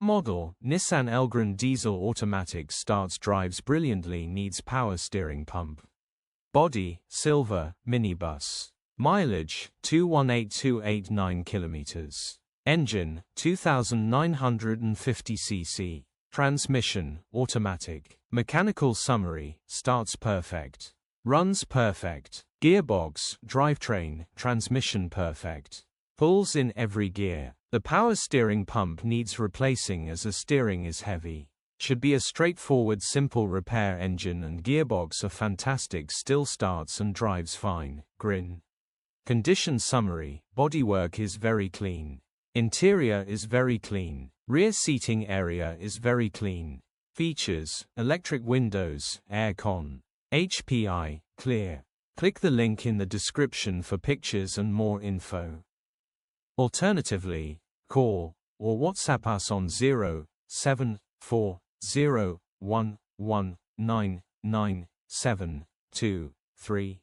Model: Nissan Elgrand diesel automatic, starts, drives brilliantly, needs power steering pump. Body: silver, minibus. Mileage: 218,289 kilometers. Engine: 2,950 cc. Transmission: automatic. Mechanical summary: starts perfect. Runs perfect. Gearbox, drivetrain, transmission perfect. Pulls in every gear. The power steering pump needs replacing as the steering is heavy. Should be a straightforward simple repair. Engine and gearbox are fantastic, still starts and drives fine. Grin. Condition summary: bodywork is very clean. Interior is very clean. Rear seating area is very clean. Features: electric windows, air-con. HPI, clear. Click the link in the description for pictures and more info. Alternatively, call or WhatsApp us on 07401199723.